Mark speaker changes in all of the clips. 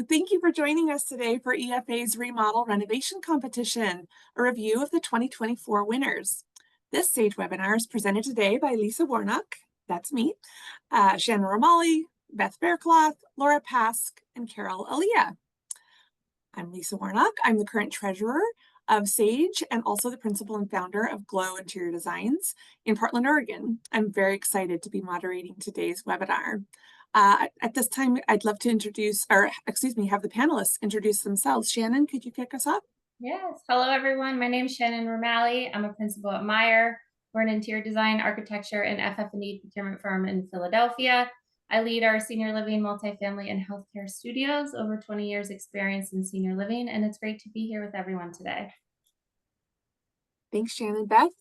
Speaker 1: Thank you for joining us today for EFA's Remodel Renovation Competition, a review of the 2024 winners. This SAGE webinar is presented today by Lisa Warnock, that's me, Shannon Remalley, Beth Faircloth, Laura Pask, and Carol Elia. I'm Lisa Warnock. I'm the current treasurer of SAGE and also the principal and founder of Glow Interior Designs in Portland, Oregon. I'm very excited to be moderating today's webinar. At this time, I'd love to have the panelists introduce themselves. Shannon, could you kick us off?
Speaker 2: Yes. Hello, everyone. My name is Shannon Remaley. I'm a principal at Meyer. We're an interior design, architecture, and FF&E procurement firm in Philadelphia. I lead our senior living, multifamily, and healthcare studios, over 20 years experience in senior living, and it's great to be here with everyone today.
Speaker 1: Thanks, Shannon. Beth?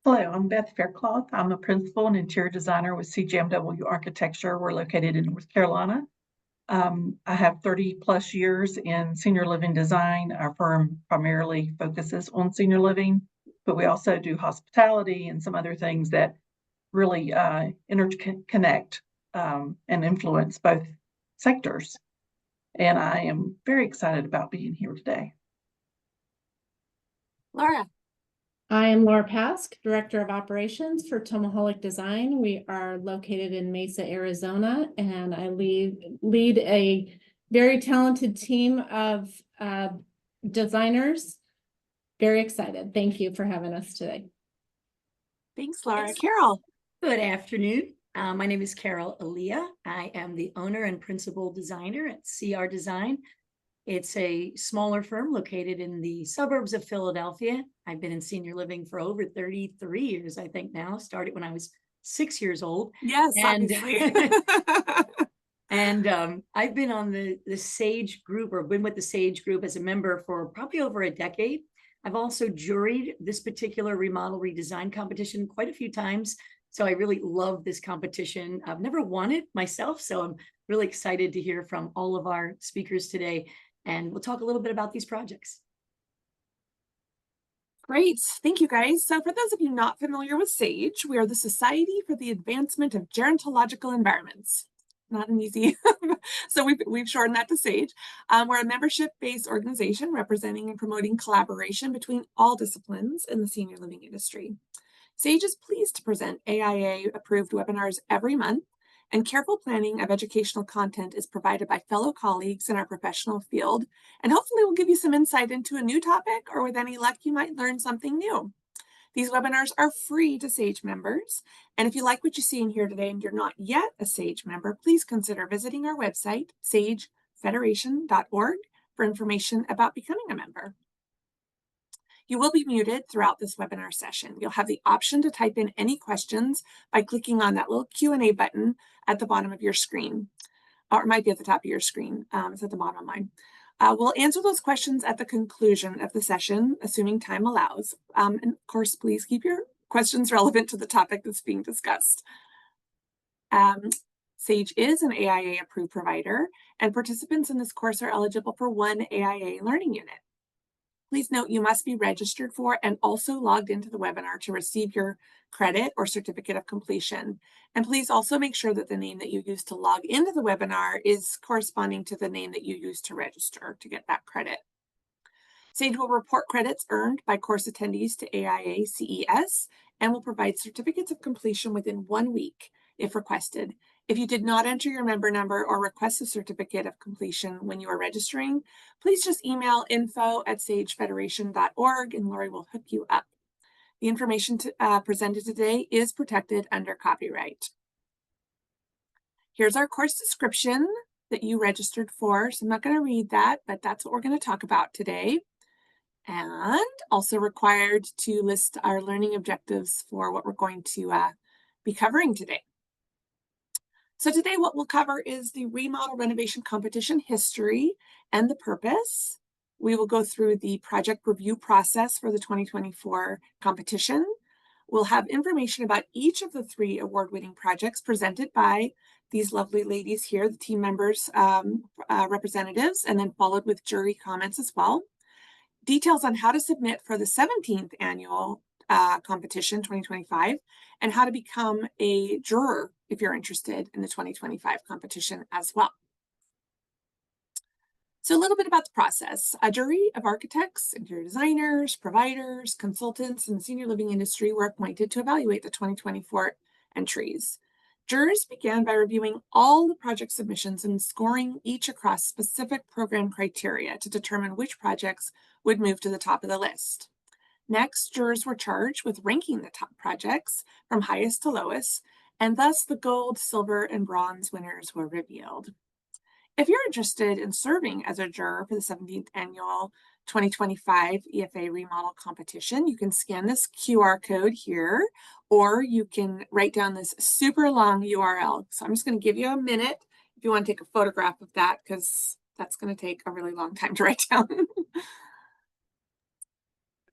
Speaker 3: Hello, I'm Beth Faircloth. I'm a principal and interior designer with CGMW Architecture. We're located in North Carolina. I have 30 plus years in senior living design. Our firm primarily focuses on senior living, but we also do hospitality and some other things that really interconnect and influence both sectors. And I am very excited about being here today.
Speaker 1: Laura?
Speaker 4: I am Laura Pask, Director of Operations for Tomahawk Design. We are located in Mesa, Arizona, and I lead a very talented team of designers. Very excited. Thank you for having us today.
Speaker 1: Thanks, Laura. Carol?
Speaker 5: Good afternoon. My name is Carol Elia. I am the owner and principal designer at CR Design. It's a smaller firm located in the suburbs of Philadelphia. I've been in senior living for over 33 years, I think now. Started when I was 6 years old.
Speaker 1: Yes, obviously.
Speaker 5: I've been on the SAGE group, or been with the SAGE group as a member for probably over a decade. I've also juried this particular remodel redesign competition quite a few times. So I really love this competition. I've never won it myself, so I'm really excited to hear from all of our speakers today. And we'll talk a little bit about these projects.
Speaker 1: Great. Thank you, guys. So for those of you not familiar with SAGE, we are the Society for the Advancement of Gerontological Environments. Not an easy, so we've shortened that to SAGE. We're a membership-based organization representing and promoting collaboration between all disciplines in the senior living industry. SAGE is pleased to present AIA-approved webinars every month, and careful planning of educational content is provided by fellow colleagues in our professional field, and hopefully will give you some insight into a new topic, or with any luck, you might learn something new. These webinars are free to SAGE members, and if you like what you see in here today and you're not yet a SAGE member, please consider visiting our website, sagefederation.org, for information about becoming a member. You will be muted throughout this webinar session. You'll have the option to type in any questions by clicking on that little Q&A button at the bottom of your screen, or it might be at the top of your screen. It's at the bottom of mine. We'll answer those questions at the conclusion of the session, assuming time allows. And of course, please keep your questions relevant to the topic that's being discussed. SAGE is an AIA-approved provider, and participants in this course are eligible for one AIA learning unit. Please note you must be registered for and also logged into the webinar to receive your credit or certificate of completion. And please also make sure that the name that you use to log into the webinar is corresponding to the name that you use to register to get that credit. SAGE will report credits earned by course attendees to AIA CES and will provide certificates of completion within 1 week if requested. If you did not enter your member number or request a certificate of completion when you are registering, please just email info@sagefederation.org and Lori will hook you up. The information presented today is protected under copyright. Here's our course description that you registered for. So I'm not going to read that, but that's what we're going to talk about today. And also required to list our learning objectives for what we're going to be covering today. So today what we'll cover is the remodel renovation competition history and the purpose. We will go through the project review process for the 2024 competition. We'll have information about each of the 3 award-winning projects presented by these lovely ladies here, the team members, representatives, and then followed with jury comments as well. Details on how to submit for the 17th annual competition 2025 and how to become a juror if you're interested in the 2025 competition as well. So a little bit about the process. A jury of architects, interior designers, providers, consultants, and the senior living industry were appointed to evaluate the 2024 entries. Jurors began by reviewing all the project submissions and scoring each across specific program criteria to determine which projects would move to the top of the list. Next, jurors were charged with ranking the top projects from highest to lowest, and thus the gold, silver, and bronze winners were revealed. If you're interested in serving as a juror for the 17th annual 2025 EFA remodel competition, you can scan this QR code here, or you can write down this super long URL. So I'm just going to give you a minute if you want to take a photograph of that, because that's going to take a really long time to write down.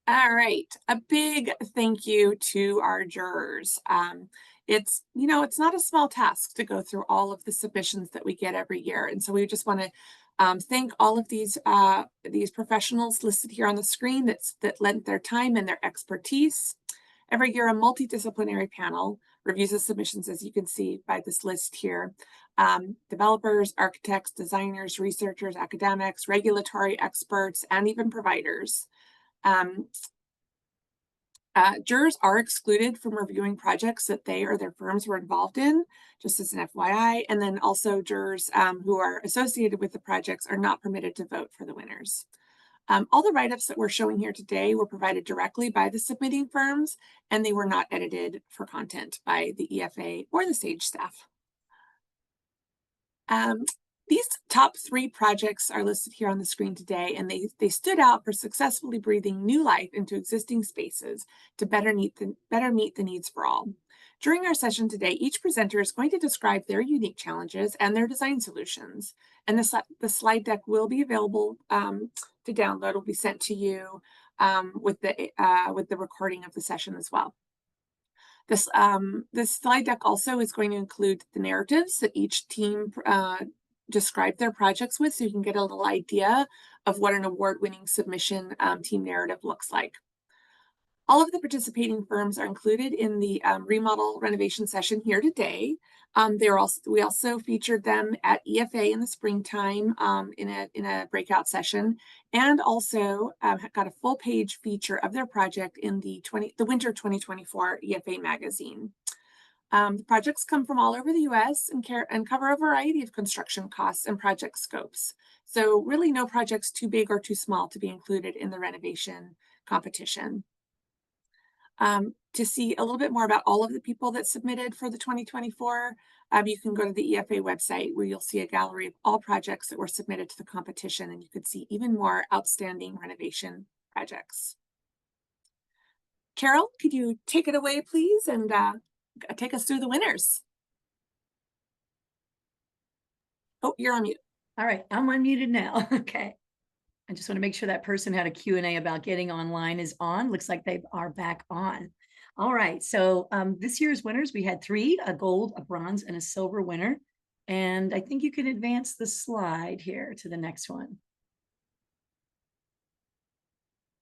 Speaker 1: All right, a big thank you to our jurors. It's not a small task to go through all of the submissions that we get every year. And so we just want to thank all of these professionals listed here on the screen that lent their time and their expertise. Every year, a multidisciplinary panel reviews the submissions, as you can see by this list here. Developers, architects, designers, researchers, academics, regulatory experts, and even providers. Jurors are excluded from reviewing projects that they or their firms were involved in, just as an FYI. And then also jurors who are associated with the projects are not permitted to vote for the winners. All the write-ups that we're showing here today were provided directly by the submitting firms, and they were not edited for content by the EFA or the SAGE staff. These top 3 projects are listed here on the screen today, and they stood out for successfully breathing new life into existing spaces to better meet the needs for all. During our session today, each presenter is going to describe their unique challenges and their design solutions. And the slide deck will be available to download. It will be sent to you with the recording of the session as well. This slide deck also is going to include the narratives that each team describe their projects with, so you can get a little idea of what an award-winning submission team narrative looks like. All of the participating firms are included in the remodel renovation session here today. We also featured them at EFA in the springtime in a breakout session, and also got a full page feature of their project in the winter 2024 EFA magazine. The projects come from all over the US and cover a variety of construction costs and project scopes. So really no projects too big or too small to be included in the renovation competition. To see a little bit more about all of the people that submitted for the 2024, you can go to the EFA website, where you'll see a gallery of all projects that were submitted to the competition, and you could see even more outstanding renovation projects. Carol, could you take it away, please, and take us through the winners? Oh, you're on mute.
Speaker 5: All right, I'm unmuted now. Okay. I just want to make sure that person had a Q&A about getting online is on. Looks like they are back on. All right, so this year's winners, we had 3, a gold, a bronze, and a silver winner. And I think you can advance the slide here to the next one.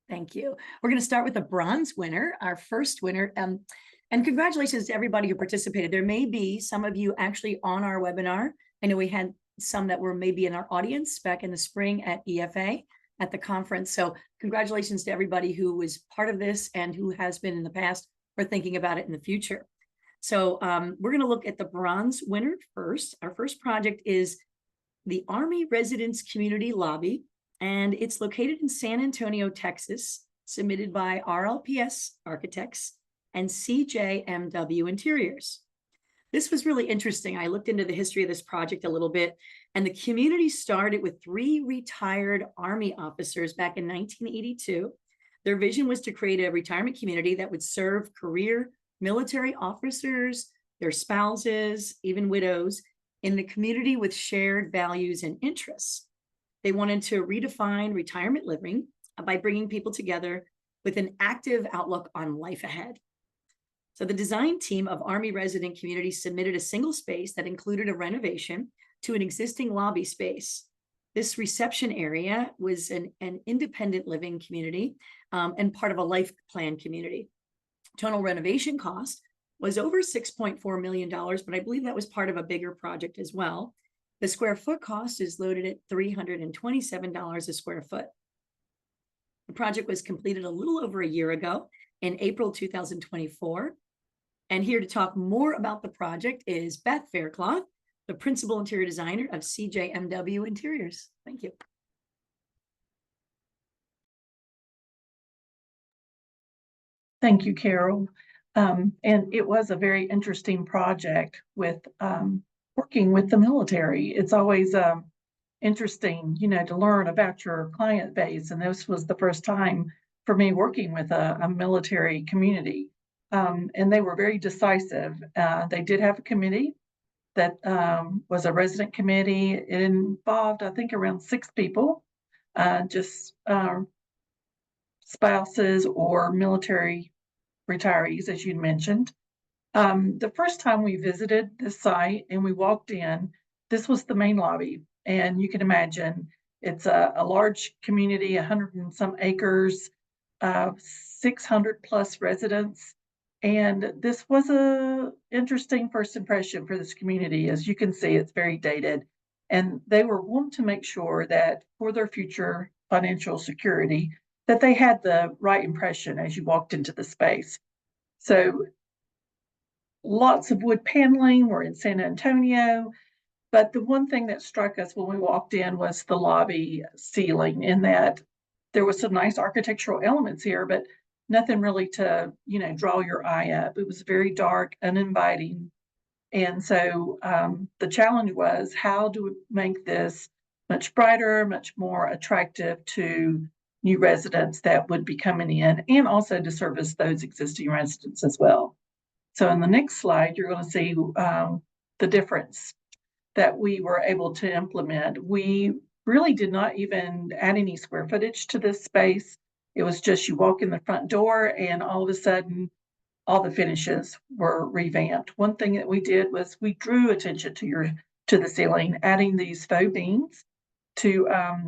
Speaker 5: Thank you. We're going to start with the bronze winner, our first winner. And congratulations to everybody who participated. There may be some of you actually on our webinar. I know we had some that were maybe in our audience back in the spring at EFA at the conference. So congratulations to everybody who was part of this and who has been in the past or thinking about it in the future. So we're going to look at the bronze winner first. Our first project is the Army Residence Community Lobby, and it's located in San Antonio, Texas, submitted by RLPS Architects and CJMW Interiors. This was really interesting. I looked into the history of this project a little bit, and the community started with 3 retired Army officers back in 1982. Their vision was to create a retirement community that would serve career military officers, their spouses, even widows, in the community with shared values and interests. They wanted to redefine retirement living by bringing people together with an active outlook on life ahead. So the design team of Army Resident Communities submitted a single space that included a renovation to an existing lobby space. This reception area was an independent living community and part of a life plan community. Total renovation cost was over $6.4 million, but I believe that was part of a bigger project as well. The square foot cost is loaded at $327 a square foot. The project was completed a little over a year ago in April 2024. And here to talk more about the project is Beth Faircloth, the Principal Interior Designer of CJMW Interiors. Thank you.
Speaker 3: Thank you, Carol. And it was a very interesting project with working with the military. It's always interesting, to learn about your client base. And this was the first time for me working with a military community. And they were very decisive. They did have a committee that was a resident committee. It involved, I think, around 6 people, just spouses or military retirees, as you mentioned. The first time we visited the site and we walked in, this was the main lobby. And you can imagine it's a large community, 100 and some acres, 600 plus residents. And this was a interesting first impression for this community. As you can see, it's very dated. And they were wanting to make sure that for their future financial security, that they had the right impression as you walked into the space. So lots of wood paneling. We're in San Antonio. But the one thing that struck us when we walked in was the lobby ceiling, in that there was some nice architectural elements here, but nothing really to, draw your eye up. It was very dark, uninviting. And so the challenge was, how do we make this much brighter, much more attractive to new residents that would be coming in, and also to service those existing residents as well. So in the next slide, you're going to see the difference that we were able to implement. We really did not even add any square footage to this space. It was just you walk in the front door and all of a sudden, all the finishes were revamped. One thing that we did was we drew attention to the ceiling, adding these faux beams to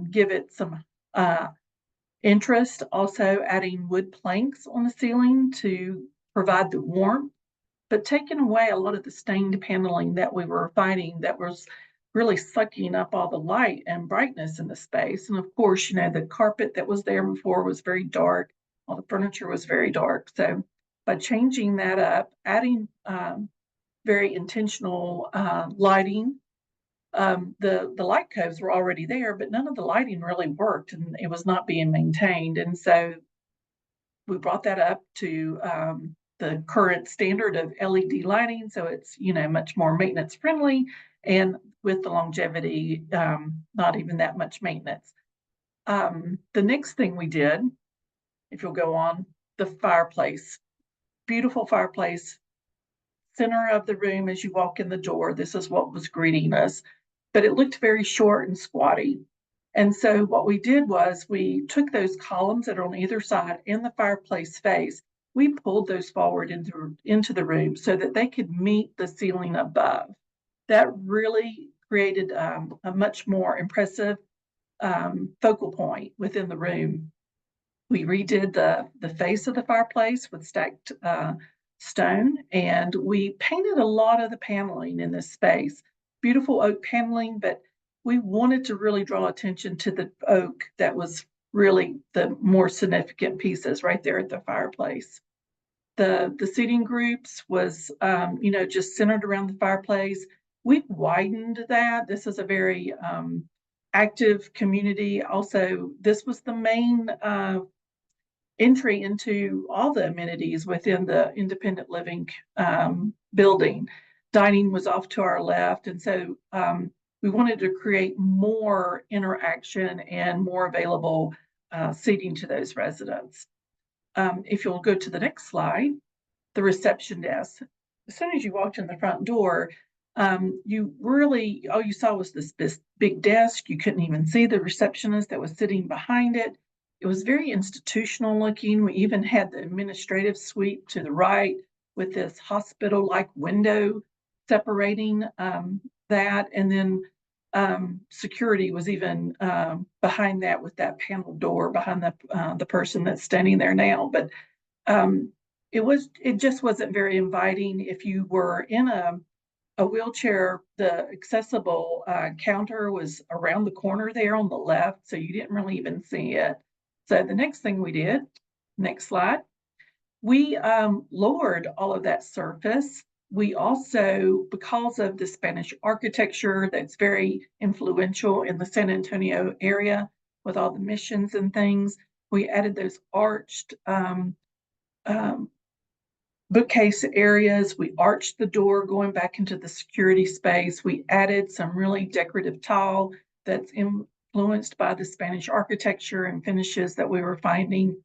Speaker 3: give it some interest. Also adding wood planks on the ceiling to provide the warmth, but taking away a lot of the stained paneling that we were finding that was really sucking up all the light and brightness in the space. And of course, the carpet that was there before was very dark. All the furniture was very dark. So by changing that up, adding very intentional lighting, the light coves were already there, but none of the lighting really worked and it was not being maintained. And so we brought that up to the current standard of LED lighting. So it's, much more maintenance friendly, and with the longevity, not even that much maintenance. The next thing we did, if you'll go on, the fireplace, beautiful fireplace, center of the room as you walk in the door. This is what was greeting us, but it looked very short and squatty. And so what we did was we took those columns that are on either side and the fireplace face, we pulled those forward into the room so that they could meet the ceiling above. That really created a much more impressive focal point within the room. We redid the face of the fireplace with stacked stone, and we painted a lot of the paneling in this space. Beautiful oak paneling, but we wanted to really draw attention to the oak that was really the more significant pieces right there at the fireplace. The seating groups was, just centered around the fireplace. We've widened that. This is a very active community. Also, this was the main entry into all the amenities within the independent living building. Dining was off to our left. And so we wanted to create more interaction and more available seating to those residents. If you'll go to the next slide, the reception desk. As soon as you walked in the front door, you really, all you saw was this big desk. You couldn't even see the receptionist that was sitting behind it. It was very institutional looking. We even had the administrative suite to the right with this hospital-like window separating that. And then security was even behind that with that panel door behind the person that's standing there now. But it just wasn't very inviting. If you were in a wheelchair, the accessible counter was around the corner there on the left, so you didn't really even see it. So the next thing we did, next slide, we lowered all of that surface. We also, because of the Spanish architecture that's very influential in the San Antonio area with all the missions and things, we added those arched bookcase areas. We arched the door going back into the security space. We added some really decorative tile that's influenced by the Spanish architecture and finishes that we were finding.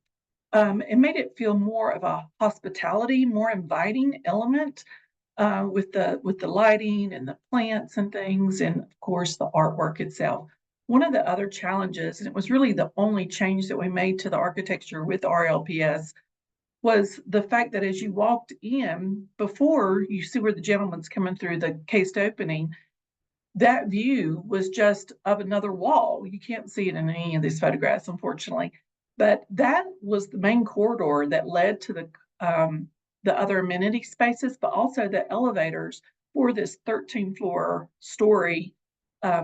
Speaker 3: It made it feel more of a hospitality, more inviting element with the lighting and the plants and things, and of course the artwork itself. One of the other challenges, and it was really the only change that we made to the architecture with RLPS, was the fact that as you walked in, before you see where the gentleman's coming through the cased opening, that view was just of another wall. You can't see it in any of these photographs, unfortunately. But that was the main corridor that led to the other amenity spaces, but also the elevators for this 13-floor story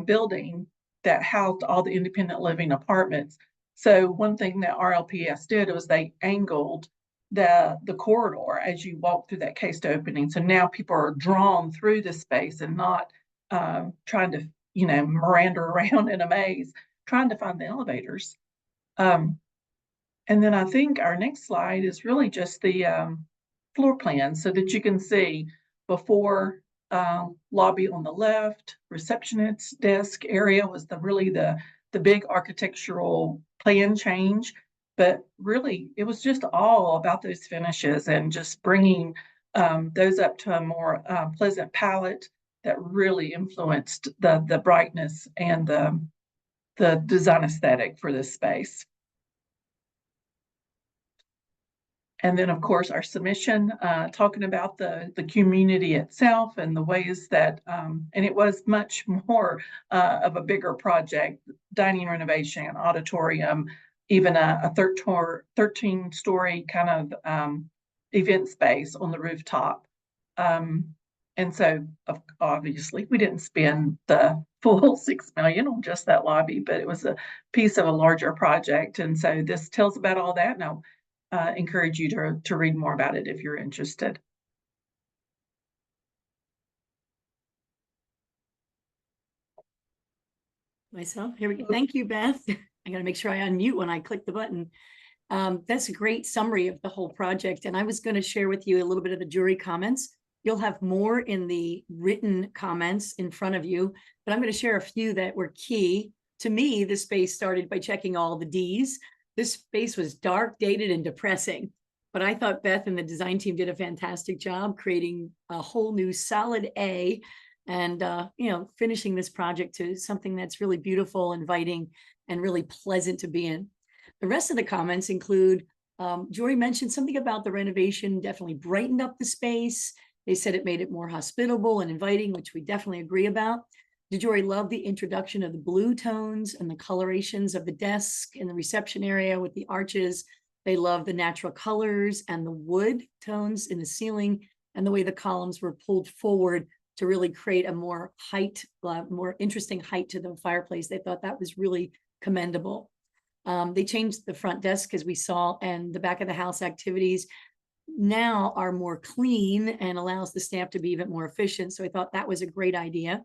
Speaker 3: building that housed all the independent living apartments. So one thing that RLPS did was they angled the corridor as you walk through that cased opening. So now people are drawn through the space and not trying to, Miranda around in a maze, trying to find the elevators. And then I think our next slide is really just the floor plan so that you can see before lobby on the left, receptionist desk area was really the big architectural plan change. But really, it was just all about those finishes and just bringing those up to a more pleasant palette that really influenced the brightness and the design aesthetic for this space. And then, of course, our submission, talking about the community itself and the ways that, and it was much more of a bigger project, dining renovation, auditorium, even a 13-story kind of event space on the rooftop. And so obviously we didn't spend the full $6 million on just that lobby, but it was a piece of a larger project. And so this tells about all that. Now, encourage you to read more about it if you're interested.
Speaker 5: Myself, here we go. Thank you, Beth. I got to make sure I unmute when I click the button. That's a great summary of the whole project. And I was going to share with you a little bit of the jury comments. You'll have more in the written comments in front of you, but I'm going to share a few that were key. To me, the space started by checking all the D's. This space was dark, dated, and depressing, but I thought Beth and the design team did a fantastic job creating a whole new solid A and, finishing this project to something that's really beautiful, inviting, and really pleasant to be in. The rest of the comments include, Jory mentioned something about the renovation definitely brightened up the space. They said it made it more hospitable and inviting, which we definitely agree about. DeJory loved the introduction of the blue tones and the colorations of the desk and the reception area with the arches. They loved the natural colors and the wood tones in the ceiling and the way the columns were pulled forward to really create a more interesting height to the fireplace. They thought that was really commendable. They changed the front desk, as we saw, and the back of the house activities now are more clean and allows the staff to be even more efficient. So I thought that was a great idea.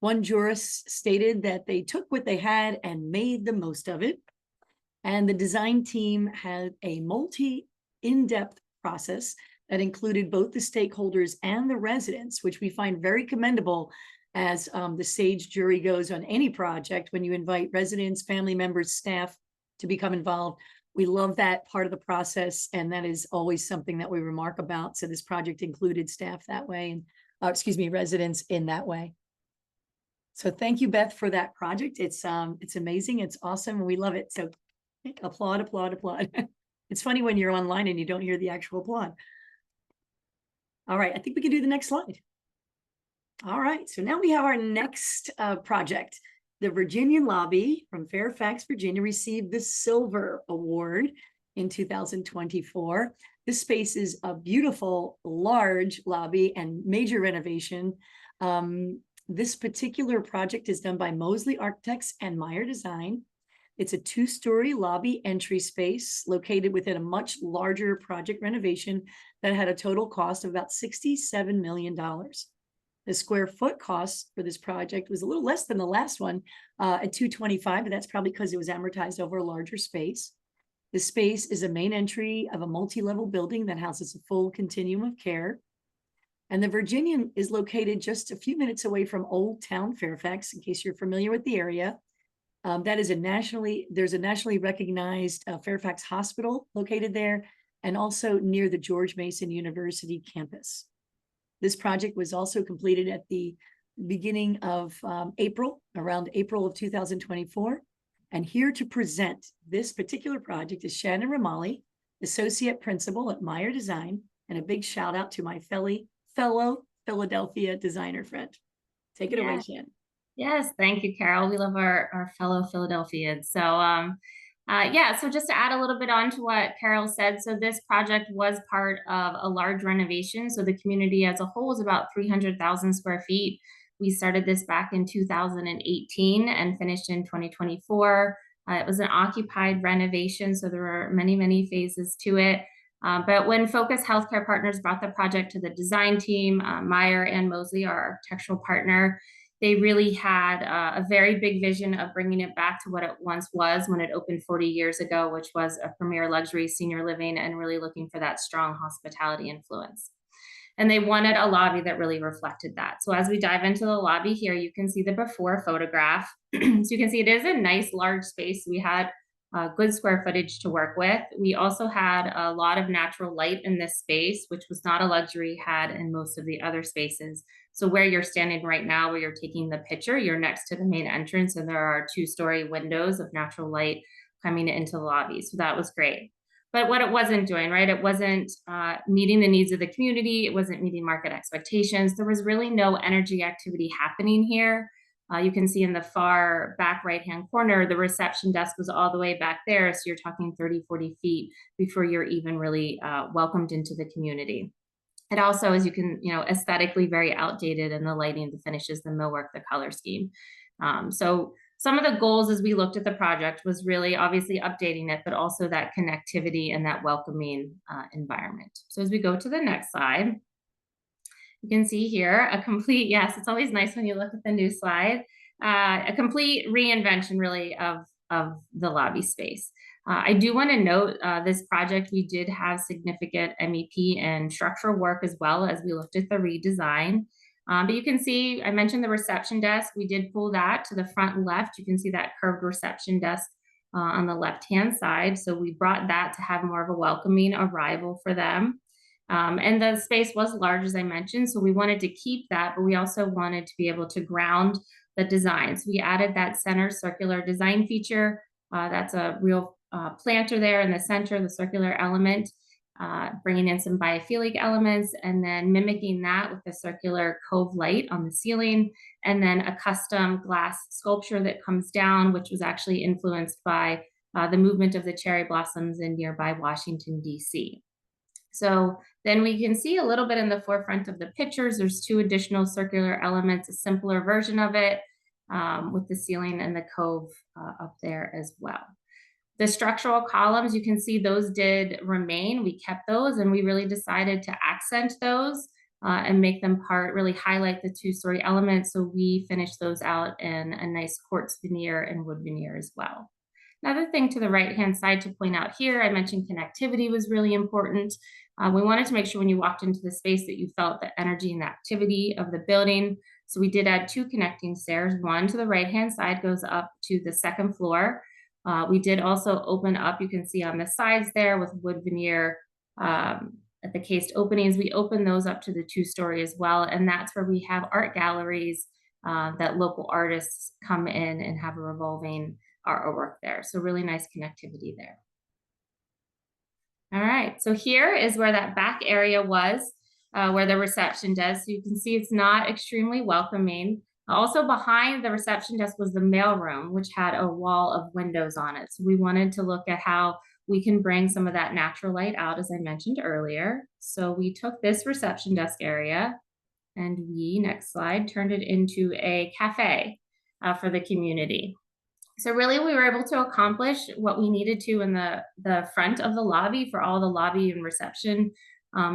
Speaker 5: One jurist stated that they took what they had and made the most of it. And the design team had a in-depth process that included both the stakeholders and the residents, which we find very commendable as the SAGE jury goes on any project. When you invite residents, family members, staff to become involved, we love that part of the process, and that is always something that we remark about. So this project included staff that way, and residents in that way. So thank you, Beth, for that project. It's amazing. It's awesome. And we love it. So applaud, applaud, applaud. It's funny when you're online and you don't hear the actual applaud. All right. I think we can do the next slide. All right. So now we have our next project. The Virginian Lobby from Fairfax, Virginia received the Silver Award in 2024. This space is a beautiful, large lobby and major renovation. This particular project is done by Mosley Architects and Meyer Design. It's a 2-story lobby entry space located within a much larger project renovation that had a total cost of about $67 million. The square foot cost for this project was a little less than the last one at $225, but that's probably because it was amortized over a larger space. The space is a main entry of a multi-level building that houses a full continuum of care. And the Virginian is located just a few minutes away from Old Town Fairfax, in case you're familiar with the area. That is there's a nationally recognized Fairfax Hospital located there, and also near the George Mason University campus. This project was also completed at the beginning of around April of 2024. And here to present this particular project is Shannon Remaley, Associate Principal at Meyer Design, and a big shout out to my fellow Philadelphia designer friend. Take it away, Shannon.
Speaker 2: Yes, thank you, Carol. We love our fellow Philadelphians. So so just to add a little bit on to what Carol said, so this project was part of a large renovation. So the community as a whole is about 300,000 square feet. We started this back in 2018 and finished in 2024. It was an occupied renovation, so there were many, many phases to it. But when Focus Healthcare Partners brought the project to the design team, Meyer and Mosley, our architectural partner, they really had a very big vision of bringing it back to what it once was when it opened 40 years ago, which was a premier luxury senior living, and really looking for that strong hospitality influence. And they wanted a lobby that really reflected that. So as we dive into the lobby here, you can see the before photograph. So you can see it is a nice large space. We had good square footage to work with. We also had a lot of natural light in this space, which was not a luxury had in most of the other spaces. So where you're standing right now, where you're taking the picture, you're next to the main entrance, and there are 2-story windows of natural light coming into the lobby. So that was great. But what it wasn't doing, right? It wasn't meeting the needs of the community. It wasn't meeting market expectations. There was really no energy activity happening here. You can see in the far back right-hand corner, the reception desk was all the way back there. So you're talking 30, 40 feet before you're even really welcomed into the community. It also, as you can, aesthetically very outdated in the lighting, the finishes, the millwork, the color scheme. So some of the goals as we looked at the project was really obviously updating it, but also that connectivity and that welcoming environment. So as we go to the next slide, you can see here a complete, yes, it's always nice when you look at the new slide, a complete reinvention really of the lobby space. I do want to note this project, we did have significant MEP and structural work as well as we looked at the redesign. But you can see, I mentioned the reception desk. We did pull that to the front left. You can see that curved reception desk on the left-hand side. So we brought that to have more of a welcoming arrival for them. And the space was large, as I mentioned, so we wanted to keep that, but we also wanted to be able to ground the designs. We added that center circular design feature. That's a real planter there in the center, the circular element, bringing in some biophilic elements, and then mimicking that with the circular cove light on the ceiling, and then a custom glass sculpture that comes down, which was actually influenced by the movement of the cherry blossoms in nearby Washington, D.C. So then we can see a little bit in the forefront of the pictures, there's 2 additional circular elements, a simpler version of it with the ceiling and the cove up there as well. The structural columns, you can see those did remain. We kept those, and we really decided to accent those and make them really highlight the 2-story elements. So we finished those out in a nice quartz veneer and wood veneer as well. Another thing to the right-hand side to point out here, I mentioned connectivity was really important. We wanted to make sure when you walked into the space that you felt the energy and the activity of the building. So we did add 2 connecting stairs. One to the right-hand side goes up to the 2nd floor. We did also open up, you can see on the sides there with wood veneer at the cased openings. We opened those up to the 2-story as well. And that's where we have art galleries that local artists come in and have a revolving artwork there. So really nice connectivity there. All right, so here is where that back area was, where the reception desk. So you can see it's not extremely welcoming. Also behind the reception desk was the mailroom, which had a wall of windows on it. So we wanted to look at how we can bring some of that natural light out, as I mentioned earlier. So we took this reception desk area And we, next slide, turned it into a cafe for the community. So really we were able to accomplish what we needed to in the front of the lobby for all the lobby and reception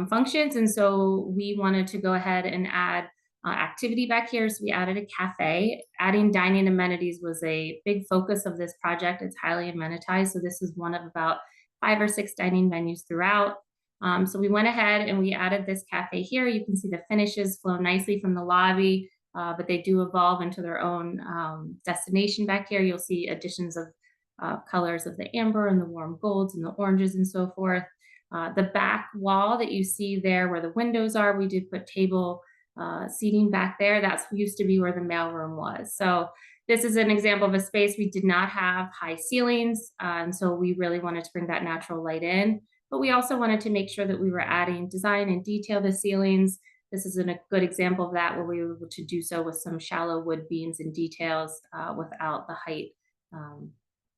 Speaker 2: functions. And so we wanted to go ahead and add activity back here. So we added a cafe. Adding dining amenities was a big focus of this project. It's highly amenitized. So this is one of about 5 or 6 dining venues throughout. So we went ahead and we added this cafe here. You can see the finishes flow nicely from the lobby, but they do evolve into their own destination back here. You'll see additions of colors of the amber and the warm golds and the oranges and so forth. The back wall that you see there where the windows are, we did put table seating back there. That's used to be where the mailroom was. So this is an example of a space we did not have high ceilings. And so we really wanted to bring that natural light in. But we also wanted to make sure that we were adding design and detail to ceilings. This is a good example of that, where we were able to do so with some shallow wood beams and details without the height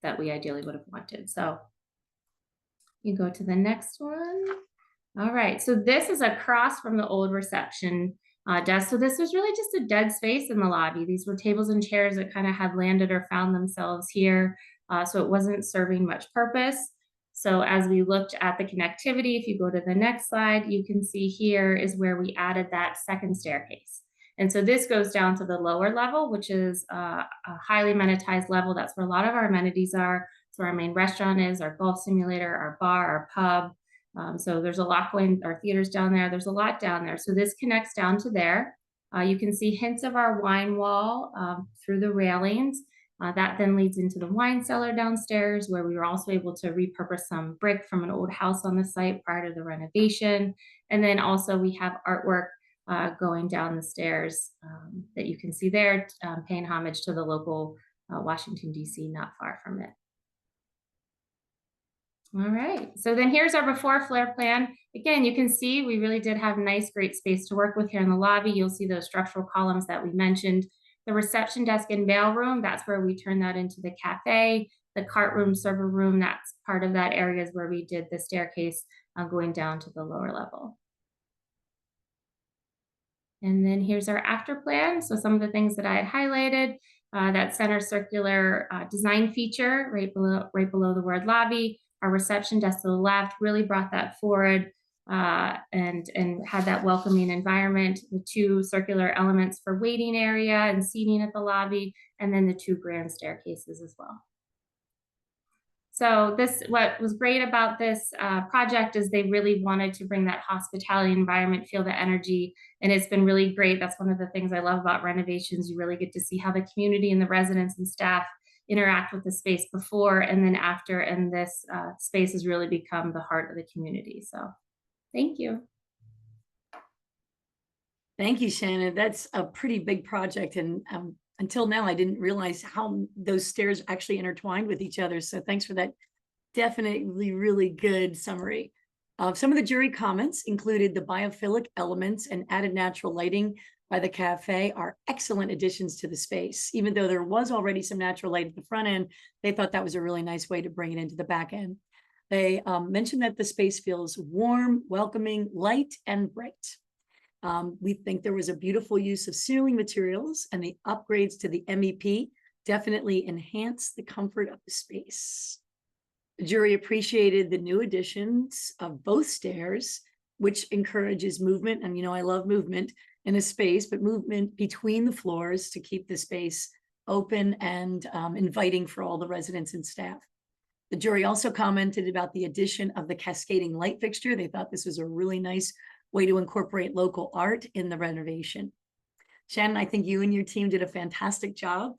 Speaker 2: that we ideally would have wanted. So you go to the next one. All right, so this is across from the old reception desk. So this was really just a dead space in the lobby. These were tables and chairs that kind of had landed or found themselves here. So it wasn't serving much purpose. So as we looked at the connectivity, if you go to the next slide, you can see here is where we added that second staircase. And so this goes down to the lower level, which is a highly amenitized level. That's where a lot of our amenities are. So our main restaurant is, our golf simulator, our bar, our pub. So there's a lot going, our theaters down there. There's a lot down there. So this connects down to there. You can see hints of our wine wall through the railings. That then leads into the wine cellar downstairs, where we were also able to repurpose some brick from an old house on the site prior to the renovation. And then also we have artwork going down the stairs that you can see there, paying homage to the local Washington, D.C., not far from it. All right, so then here's our before floor plan. Again, you can see we really did have nice, great space to work with here in the lobby. You'll see those structural columns that we mentioned. The reception desk and mail room, that's where we turned that into the cafe. The cart room, server room, that's part of that area is where we did the staircase going down to the lower level. And then here's our after plan. So some of the things that I had highlighted, that center circular design feature right below the word lobby. Our reception desk to the left really brought that forward and had that welcoming environment. The 2 circular elements for waiting area and seating at the lobby, and then the 2 grand staircases as well. So what was great about this project is they really wanted to bring that hospitality environment, feel the energy, and it's been really great. That's one of the things I love about renovations. You really get to see how the community and the residents and staff interact with the space before and then after, and this space has really become the heart of the community. So thank you.
Speaker 5: Thank you, Shannon. That's a pretty big project, and until now, I didn't realize how those stairs actually intertwined with each other. So thanks for that definitely really good summary. Some of the jury comments included the biophilic elements and added natural lighting by the cafe are excellent additions to the space. Even though there was already some natural light at the front end, they thought that was a really nice way to bring it into the back end. They mentioned that the space feels warm, welcoming, light, and bright. We think there was a beautiful use of ceiling materials, and the upgrades to the MEP definitely enhanced the comfort of the space. The jury appreciated the new additions of both stairs, which encourages movement. And, you know, I love movement in a space, but movement between the floors to keep the space open and inviting for all the residents and staff. The jury also commented about the addition of the cascading light fixture. They thought this was a really nice way to incorporate local art in the renovation. Shannon, I think you and your team did a fantastic job.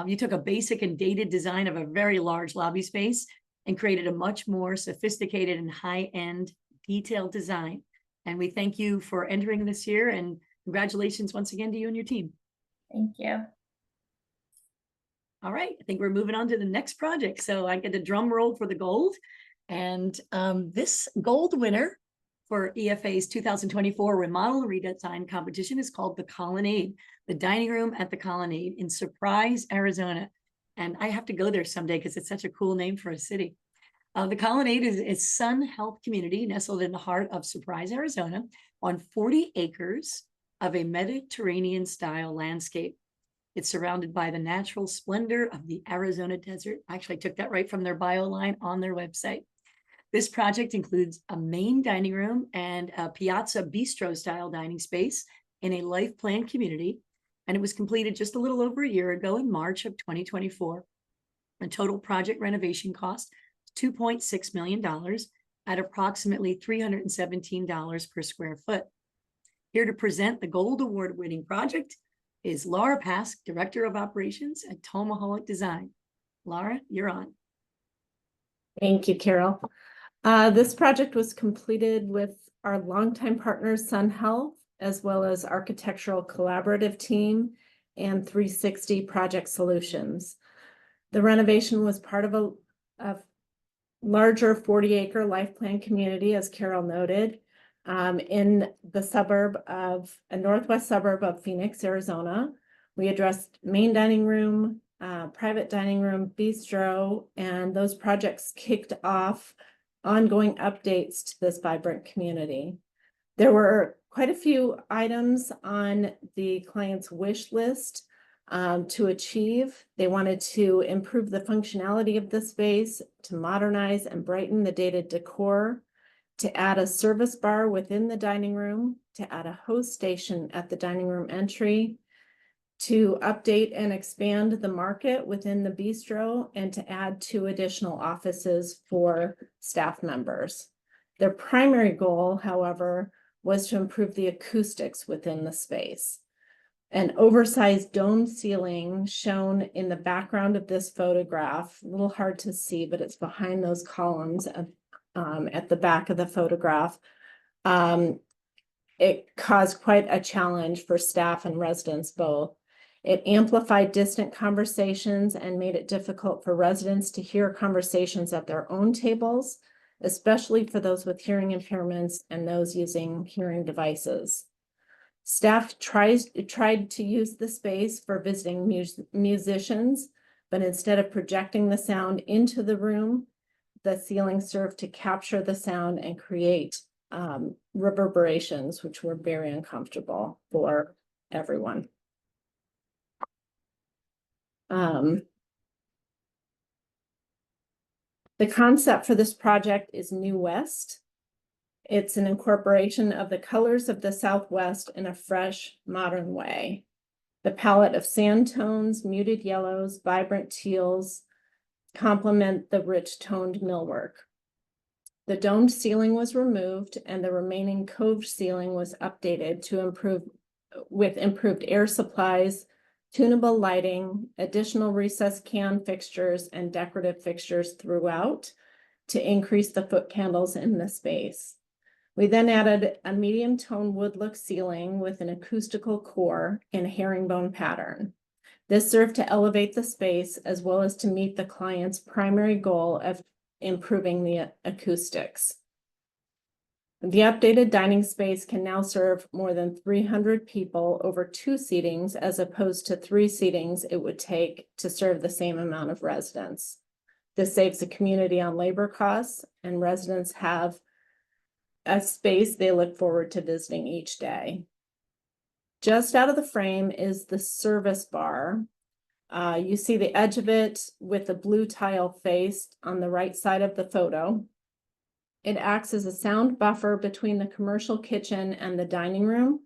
Speaker 5: You took a basic and dated design of a very large lobby space and created a much more sophisticated and high-end detailed design. And we thank you for entering this year, and congratulations once again to you and your team.
Speaker 2: Thank you.
Speaker 5: All right, I think we're moving on to the next project. So I get a drum roll for the gold. And this gold winner for EFA's 2024 Remodel Redesign competition is called the Colonnade, the dining room at the Colonnade in Surprise, Arizona. And I have to go there someday because it's such a cool name for a city. The Colonnade is a Sun Health community nestled in the heart of Surprise, Arizona, on 40 acres of a Mediterranean style landscape. It's surrounded by the natural splendor of the Arizona desert. Actually, I took that right from their bio line on their website. This project includes a main dining room and a piazza bistro style dining space in a life plan community. And it was completed just a little over a year ago in March of 2024. The total project renovation cost $2.6 million at approximately $317 per square foot. Here to present the Gold Award winning project is Laura Pask, Director of Operations at Tomahawk Design. Laura, you're on.
Speaker 4: Thank you, Carol. This project was completed with our longtime partners, Sun Health, as well as Architectural Collaborative Team and 360 Project Solutions. The renovation was part of a larger 40-acre life plan community, as Carol noted, in the northwest suburb of Phoenix, Arizona. We addressed main dining room, private dining room, bistro, and those projects kicked off ongoing updates to this vibrant community. There were quite a few items on the client's wish list to achieve. They wanted to improve the functionality of the space, to modernize and brighten the dated decor, to add a service bar within the dining room, to add a host station at the dining room entry, to update and expand the market within the bistro, and to add 2 additional offices for staff members. Their primary goal, however, was to improve the acoustics within the space. An oversized dome ceiling shown in the background of this photograph, a little hard to see, but it's behind those columns at the back of the photograph. It caused quite a challenge for staff and residents both. It amplified distant conversations and made it difficult for residents to hear conversations at their own tables, especially for those with hearing impairments and those using hearing devices. Staff tried to use the space for visiting musicians, but instead of projecting the sound into the room, the ceiling served to capture the sound and create reverberations, which were very uncomfortable for everyone. The concept for this project is New West. It's an incorporation of the colors of the Southwest in a fresh, modern way. The palette of sand tones, muted yellows, vibrant teals complement the rich toned millwork. The domed ceiling was removed and the remaining coved ceiling was updated to improved air supplies, tunable lighting, additional recessed can fixtures, and decorative fixtures throughout to increase the foot candles in the space. We then added a medium tone wood look ceiling with an acoustical core in a herringbone pattern. This served to elevate the space as well as to meet the client's primary goal of improving the acoustics. The updated dining space can now serve more than 300 people over 2 seatings as opposed to 3 seatings it would take to serve the same amount of residents. This saves the community on labor costs, and residents have a space they look forward to visiting each day. Just out of the frame is the service bar. You see the edge of it with the blue tile face on the right side of the photo. It acts as a sound buffer between the commercial kitchen and the dining room,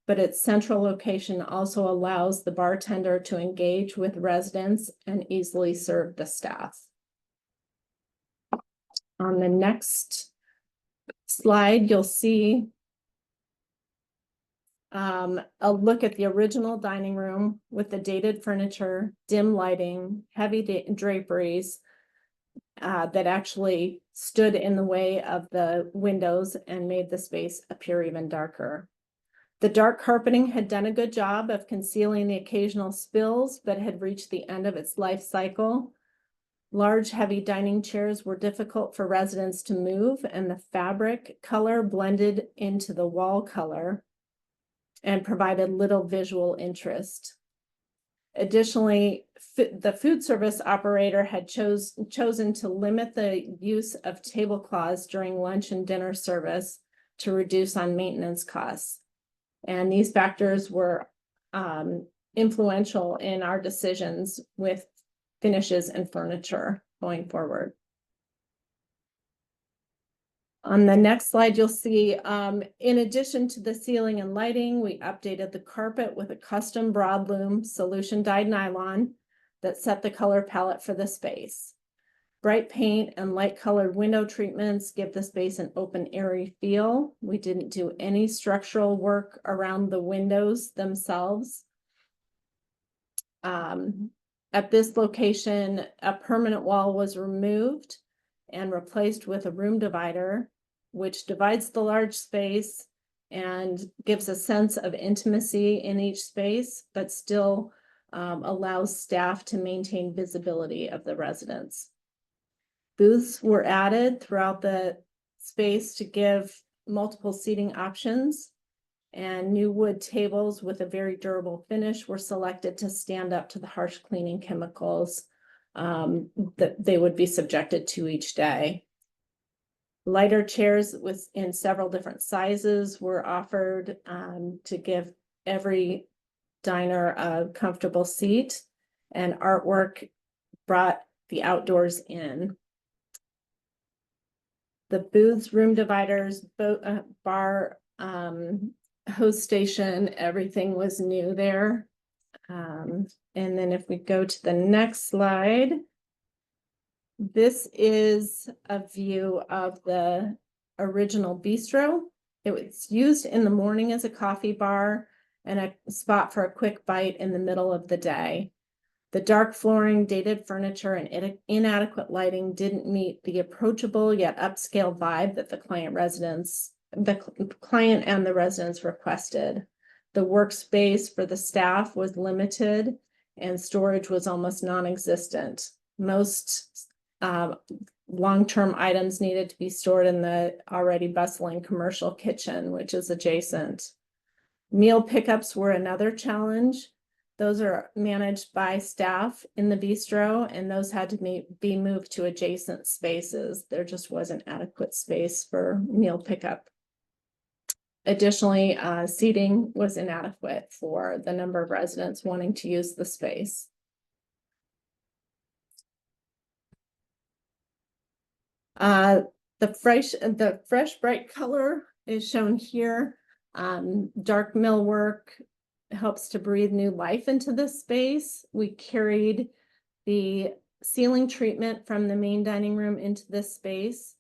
Speaker 4: but its central location also allows the bartender to engage with residents and easily serve the staff. On the next slide, you'll see a look at the original dining room with the dated furniture, dim lighting, heavy draperies that actually stood in the way of the windows and made the space appear even darker. The dark carpeting had done a good job of concealing the occasional spills, but had reached the end of its life cycle. Large, heavy dining chairs were difficult for residents to move, and the fabric color blended into the wall color and provided little visual interest. Additionally, the food service operator had chosen to limit the use of tablecloths during lunch and dinner service to reduce on maintenance costs. And these factors were influential in our decisions with finishes and furniture going forward. On the next slide, you'll see, in addition to the ceiling and lighting, we updated the carpet with a custom broadloom solution dyed nylon that set the color palette for the space. Bright paint and light colored window treatments give the space an open, airy feel. We didn't do any structural work around the windows themselves. At this location, a permanent wall was removed and replaced with a room divider, which divides the large space and gives a sense of intimacy in each space, but still allows staff to maintain visibility of the residents. Booths were added throughout the space to give multiple seating options, and new wood tables with a very durable finish were selected to stand up to the harsh cleaning chemicals that they would be subjected to each day. Lighter chairs in several different sizes were offered to give every diner a comfortable seat, and artwork brought the outdoors in. The booths, room dividers, bar, host station, everything was new there. And then if we go to the next slide, this is a view of the original bistro. It was used in the morning as a coffee bar and a spot for a quick bite in the middle of the day. The dark flooring, dated furniture, and inadequate lighting didn't meet the approachable yet upscale vibe that the client and the residents requested. The workspace for the staff was limited and storage was almost non-existent. Most long-term items needed to be stored in the already bustling commercial kitchen, which is adjacent. Meal pickups were another challenge. Those are managed by staff in the bistro, and those had to be moved to adjacent spaces. There just wasn't adequate space for meal pickup. Additionally, seating was inadequate for the number of residents wanting to use the space. The fresh bright color is shown here. Dark millwork helps to breathe new life into this space. We carried the ceiling treatment from the main dining room into this space.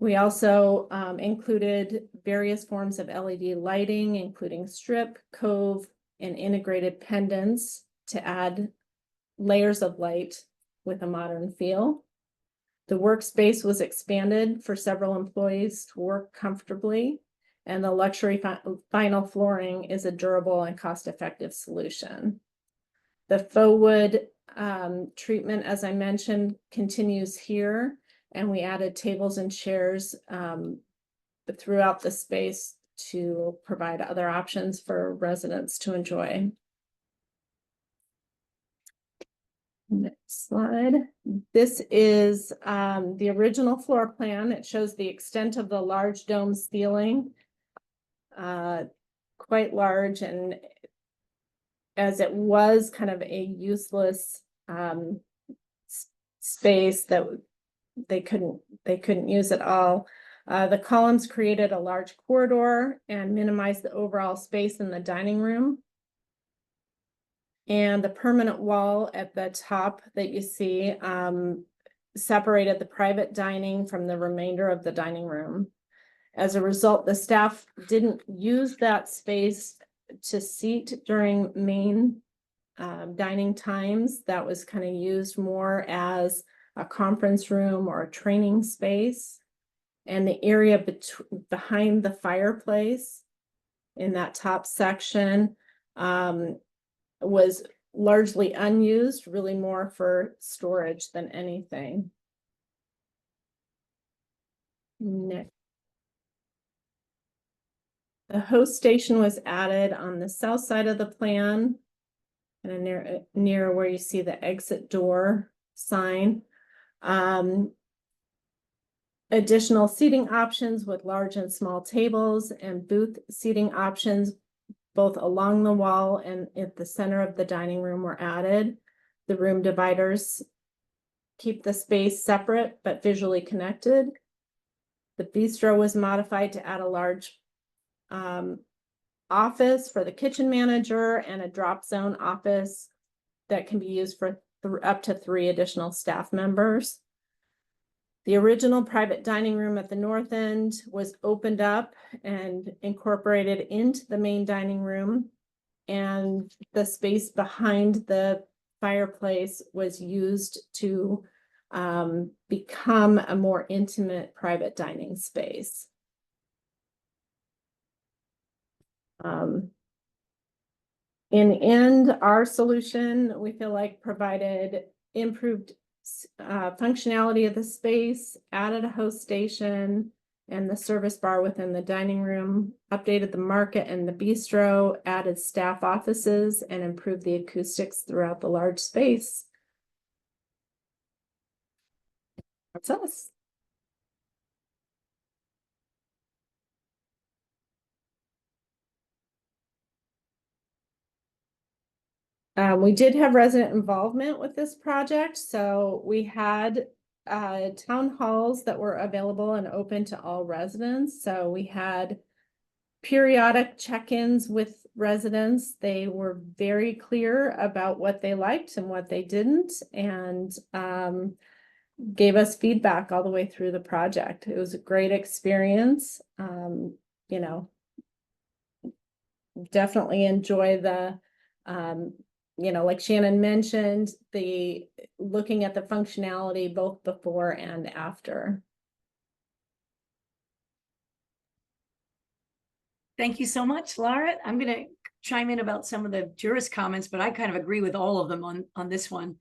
Speaker 4: We also included various forms of LED lighting, including strip, cove, and integrated pendants to add layers of light with a modern feel. The workspace was expanded for several employees to work comfortably, and the luxury vinyl flooring is a durable and cost-effective solution. The faux wood treatment, as I mentioned, continues here, and we added tables and chairs throughout the space to provide other options for residents to enjoy. Next slide. This is the original floor plan. It shows the extent of the large dome ceiling, quite large, and as it was kind of a useless space that they couldn't use at all. The columns created a large corridor and minimized the overall space in the dining room. And the permanent wall at the top that you see separated the private dining from the remainder of the dining room. As a result, the staff didn't use that space to seat during main dining times. That was kind of used more as a conference room or a training space. And the area behind the fireplace in that top section was largely unused, really more for storage than anything. Next. The host station was added on the south side of the plan, and near where you see the exit door sign. Additional seating options with large and small tables and booth seating options both along the wall and at the center of the dining room were added. The room dividers keep the space separate but visually connected. The bistro was modified to add a large office for the kitchen manager and a drop zone office that can be used for up to 3 additional staff members. The original private dining room at the north end was opened up and incorporated into the main dining room, and the space behind the fireplace was used to become a more intimate private dining space. In the end, our solution, we feel like, provided improved functionality of the space, added a host station and the service bar within the dining room, updated the market and the bistro, added staff offices, and improved the acoustics throughout the large space. That's us. We did have resident involvement with this project, so we had town halls that were available and open to all residents. So we had periodic check-ins with residents. They were very clear about what they liked and what they didn't, and gave us feedback all the way through the project. It was a great experience. You know, definitely enjoy the you know, like Shannon mentioned, the looking at the functionality both before and after.
Speaker 5: Thank you so much, Laura. I'm going to chime in about some of the jurist comments, but I kind of agree with all of them on this one.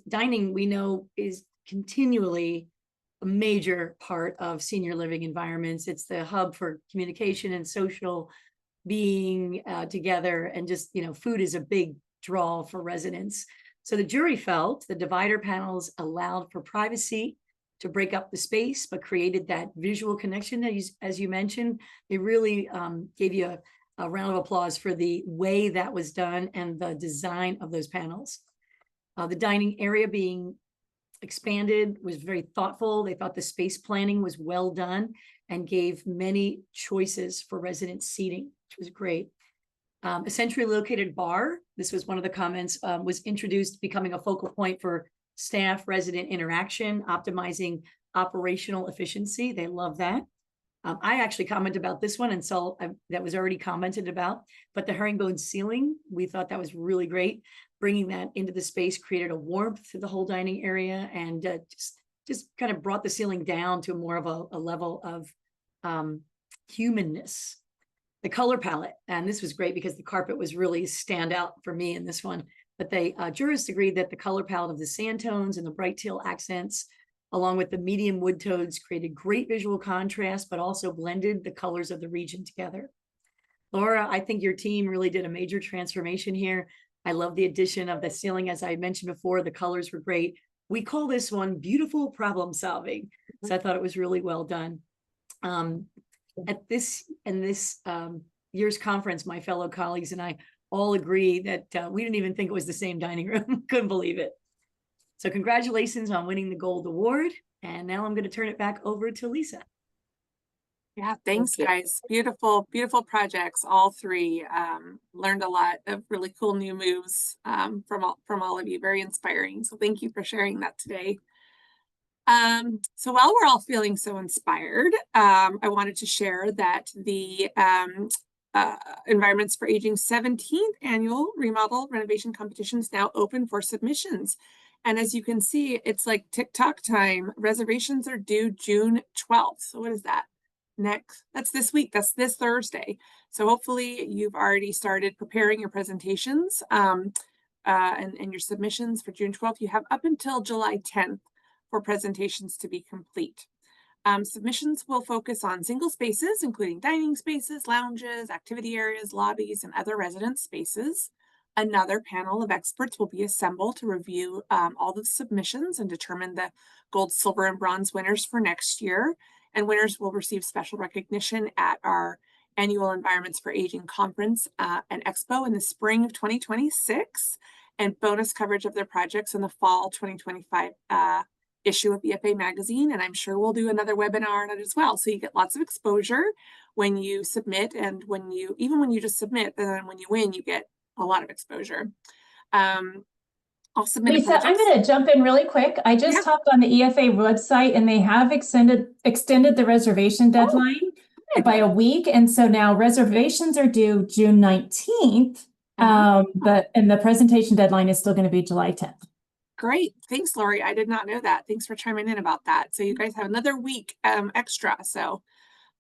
Speaker 5: Dining, we know, is continually a major part of senior living environments. It's the hub for communication and social being together, and just, you know, food is a big draw for residents. So the jury felt the divider panels allowed for privacy to break up the space, but created that visual connection that, as you mentioned. It really gave you a round of applause for the way that was done and the design of those panels. The dining area being expanded was very thoughtful. They thought the space planning was well done and gave many choices for resident seating, which was great. A centrally located bar, this was one of the comments, was introduced, becoming a focal point for staff resident interaction, optimizing operational efficiency. They love that. I actually commented about this one, and so that was already commented about, but the herringbone ceiling, we thought that was really great. Bringing that into the space created a warmth to the whole dining area, and just kind of brought the ceiling down to more of a level of humanness. The color palette, and this was great because the carpet was really stand out for me in this one, but they jurists agreed that the color palette of the sand tones and the bright teal accents, along with the medium wood tones, created great visual contrast, but also blended the colors of the region together. Laura, I think your team really did a major transformation here. I love the addition of the ceiling. As I mentioned before, the colors were great. We call this one beautiful problem solving. So I thought it was really well done. At this year's conference, my fellow colleagues and I all agree that we didn't even think it was the same dining room. Couldn't believe it. So congratulations on winning the Gold Award. And now I'm going to turn it back over to Lisa.
Speaker 1: Yeah, thanks, guys. Beautiful, beautiful projects, all three. Learned a lot of really cool new moves from all of you. Very inspiring. So thank you for sharing that today. So while we're all feeling so inspired, I wanted to share that the Environments for Aging 17th annual remodel renovation competition is now open for submissions. And as you can see, it's like TikTok time. Reservations are due June 12th. So what is that? That's this week. That's this Thursday. So hopefully you've already started preparing your presentations and your submissions for June 12th. You have up until July 10th for presentations to be complete. Submissions will focus on single spaces, including dining spaces, lounges, activity areas, lobbies, and other resident spaces. Another panel of experts will be assembled to review all the submissions and determine the gold, silver, and bronze winners for next year. And winners will receive special recognition at our annual Environments for Aging Conference and Expo in the spring of 2026, and bonus coverage of their projects in the fall 2025 issue of EFA magazine. And I'm sure we'll do another webinar on it as well. So you get lots of exposure when you submit, and even when you just submit, and then when you win, you get a lot of exposure. I'll submit
Speaker 6: Lisa, I'm going to jump in really quick. I just hopped on the EFA website and they have extended the reservation deadline by a week. And so now reservations are due June 19th. But the presentation deadline is still going to be July 10th.
Speaker 1: Great. Thanks, Lori. I did not know that. Thanks for chiming in about that. So you guys have another week extra. So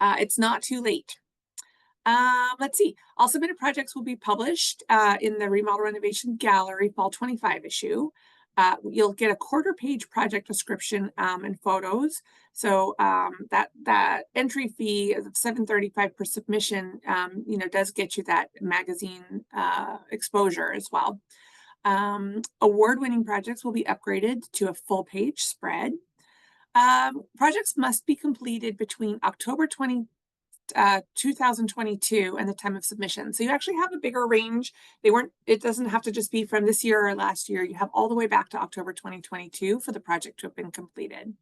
Speaker 1: it's not too late. Let's see. All submitted projects will be published in the Remodel Renovation Gallery Fall 25 issue. You'll get a quarter-page project description and photos. So that entry fee of $7.35 per submission, does get you that magazine exposure as well. Award-winning projects will be upgraded to a full-page spread. Projects must be completed between October 2022 and the time of submission. So you actually have a bigger range. It doesn't have to just be from this year or last year. You have all the way back to October 2022 for the project to have been completed.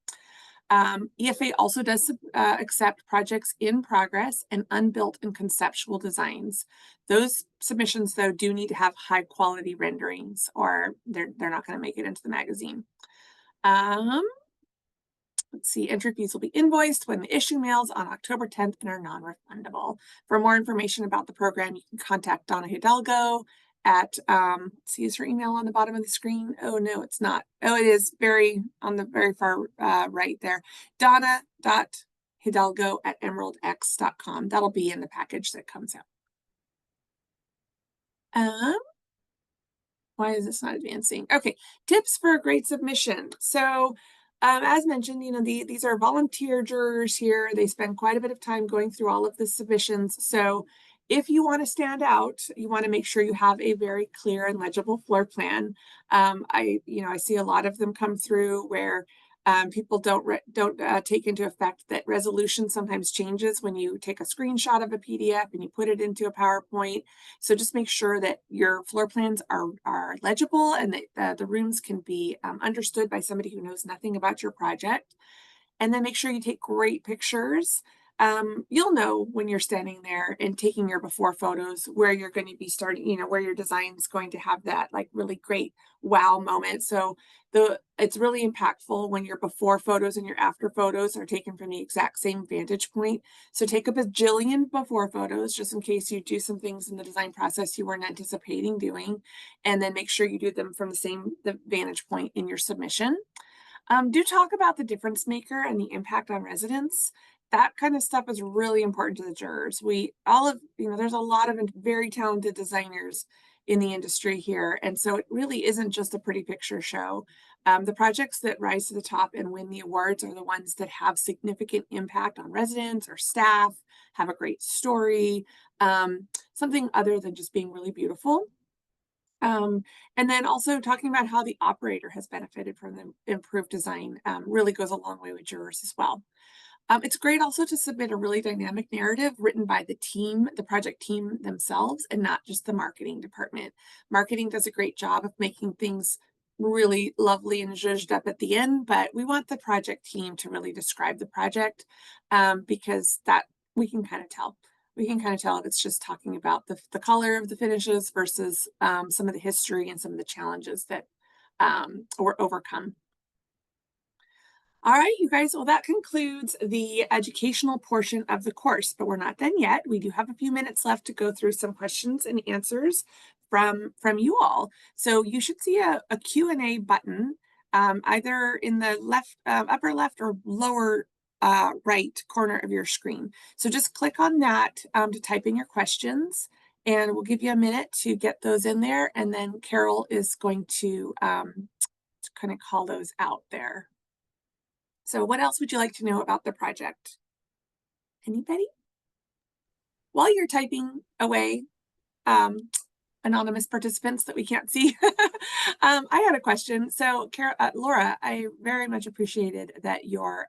Speaker 1: EFA also does accept projects in progress and unbuilt and conceptual designs. Those submissions, though, do need to have high quality renderings, or they're not going to make it into the magazine. Let's see, entry fees will be invoiced when the issue mails on October 10th and are non-refundable. For more information about the program, you can contact Donna Hidalgo at, see, is her email on the bottom of the screen? Oh, no, it's not. Oh, it is on the very far right there. Donna.hidalgo@emeraldx.com. That'll be in the package that comes out. Why is this not advancing? Okay, tips for a great submission. So as mentioned, these are volunteer jurors here. They spend quite a bit of time going through all of the submissions. So if you want to stand out, you want to make sure you have a very clear and legible floor plan. I see a lot of them come through where people don't take into effect that resolution sometimes changes when you take a screenshot of a PDF and you put it into a PowerPoint. So just make sure that your floor plans are legible and that the rooms can be understood by somebody who knows nothing about your project. And then make sure you take great pictures. You'll know when you're standing there and taking your before photos where you're going to be starting, where your design is going to have that like really great wow moment. So it's really impactful when your before photos and your after photos are taken from the exact same vantage point. So take a bajillion before photos just in case you do some things in the design process you weren't anticipating doing, and then make sure you do them from the vantage point in your submission. Do talk about the difference maker and the impact on residents. That kind of stuff is really important to the jurors. There's a lot of very talented designers in the industry here. And so it really isn't just a pretty picture show. The projects that rise to the top and win the awards are the ones that have significant impact on residents or staff, have a great story, something other than just being really beautiful. And then also talking about how the operator has benefited from the improved design really goes a long way with jurors as well. It's great also to submit a really dynamic narrative written by the team, the project team themselves, and not just the marketing department. Marketing does a great job of making things really lovely and zhuzhed up at the end, but we want the project team to really describe the project because that we can kind of tell. We can kind of tell if it's just talking about the color of the finishes versus some of the history and some of the challenges that were overcome. All right, you guys, well, that concludes the educational portion of the course, but we're not done yet. We do have a few minutes left to go through some questions and answers from you all. So you should see a Q&A button either in the left, upper left or lower right corner of your screen. So just click on that to type in your questions, and we'll give you a minute to get those in there. And then Carol is going to kind of call those out there. So what else would you like to know about the project? Anybody? While you're typing away, anonymous participants that we can't see. I had a question. So, Laura, I very much appreciated that your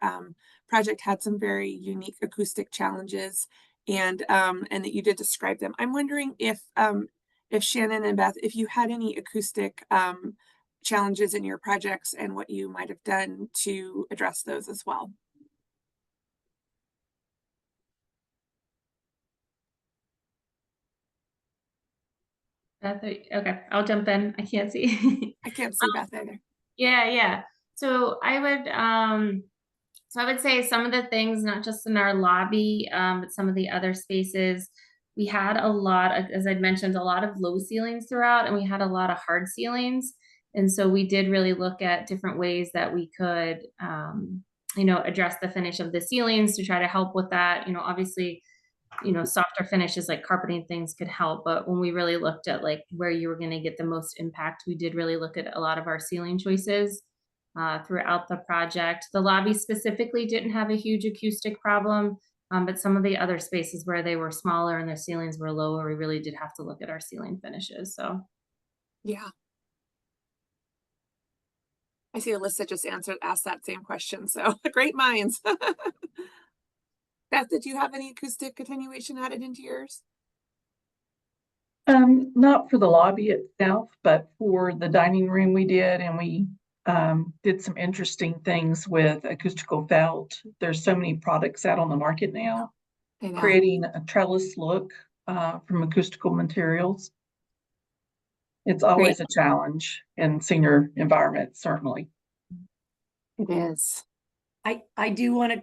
Speaker 1: project had some very unique acoustic challenges, and that you did describe them. I'm wondering if Shannon and Beth, if you had any acoustic challenges in your projects and what you might have done to address those as well.
Speaker 2: Okay, I'll jump in. I can't see.
Speaker 1: I can't see Beth either.
Speaker 2: Yeah. So I would say some of the things, not just in our lobby, but some of the other spaces, we had a lot of, as I'd mentioned, a lot of low ceilings throughout, and we had a lot of hard ceilings. And so we did really look at different ways that we could, address the finish of the ceilings to try to help with that. Obviously, softer finishes like carpeting things could help, but when we really looked at like where you were going to get the most impact, we did really look at a lot of our ceiling choices throughout the project. The lobby specifically didn't have a huge acoustic problem, but some of the other spaces where they were smaller and their ceilings were lower, we really did have to look at our ceiling finishes. So
Speaker 1: yeah. I see Alyssa just asked that same question. So great minds. Beth, did you have any acoustic attenuation added into yours?
Speaker 3: Not for the lobby itself, but for the dining room we did, and we did some interesting things with acoustical felt. There's so many products out on the market now, creating a trellis look from acoustical materials. It's always a challenge in senior environments, certainly.
Speaker 1: It is.
Speaker 5: I do want to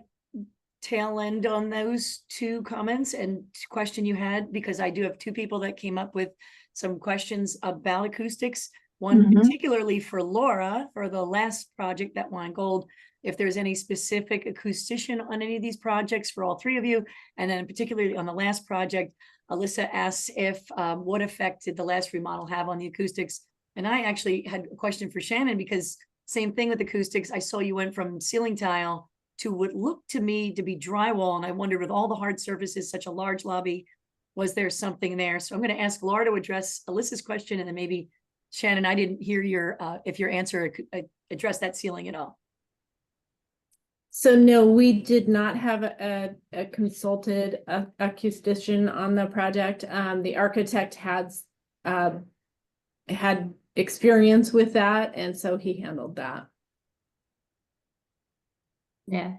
Speaker 5: tail end on those two comments and question you had, because I do have two people that came up with some questions about acoustics. One particularly for Laura, for the last project that won gold, if there's any specific acoustician on any of these projects for all three of you. And then particularly on the last project, Alyssa asks if what effect did the last remodel have on the acoustics? And I actually had a question for Shannon, because same thing with acoustics. I saw you went from ceiling tile to what looked to me to be drywall. And I wondered, with all the hard surfaces, such a large lobby, was there something there? So I'm going to ask Laura to address Alyssa's question, and then maybe Shannon, I didn't hear if your answer addressed that ceiling at all.
Speaker 4: So no, we did not have a consulted acoustician on the project. The architect had experience with that, and so he handled that.
Speaker 2: Yeah.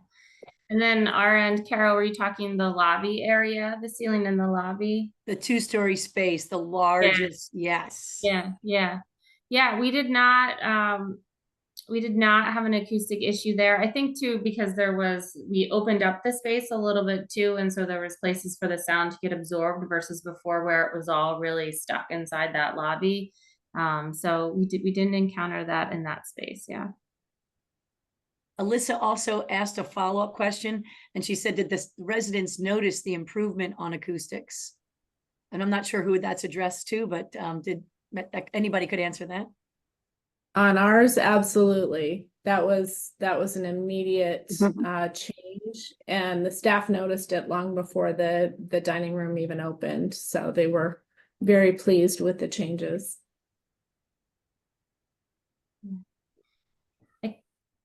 Speaker 2: And then our end, Carol, were you talking the lobby area, the ceiling in the lobby?
Speaker 5: The two-story space, the largest, yes.
Speaker 2: Yeah, we did not have an acoustic issue there. I think too, because we opened up the space a little bit too, and so there was places for the sound to get absorbed versus before where it was all really stuck inside that lobby. So we didn't encounter that in that space. Yeah.
Speaker 5: Alyssa also asked a follow-up question, and she said, did the residents notice the improvement on acoustics? And I'm not sure who that's addressed to, but did anybody could answer that?
Speaker 4: On ours, absolutely. That was an immediate change, and the staff noticed it long before the dining room even opened. So they were very pleased with the changes.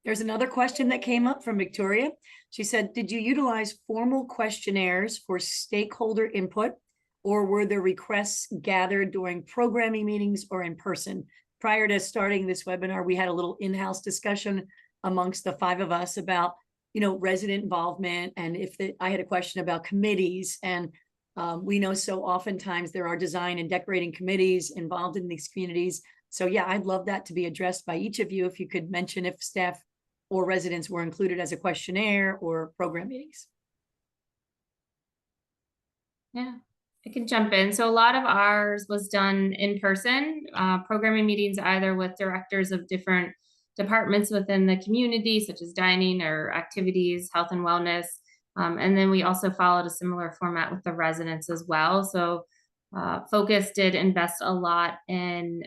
Speaker 5: There's another question that came up from Victoria. She said, did you utilize formal questionnaires for stakeholder input, or were there requests gathered during programming meetings or in person? Prior to starting this webinar, we had a little in-house discussion amongst the five of us about, resident involvement. And I had a question about committees, and we know so oftentimes there are design and decorating committees involved in these communities. So yeah, I'd love that to be addressed by each of you. If you could mention if staff or residents were included as a questionnaire or program meetings.
Speaker 2: Yeah, I can jump in. So a lot of ours was done in person, programming meetings either with directors of different departments within the community, such as dining or activities, health and wellness. And then we also followed a similar format with the residents as well. So Focus did invest a lot in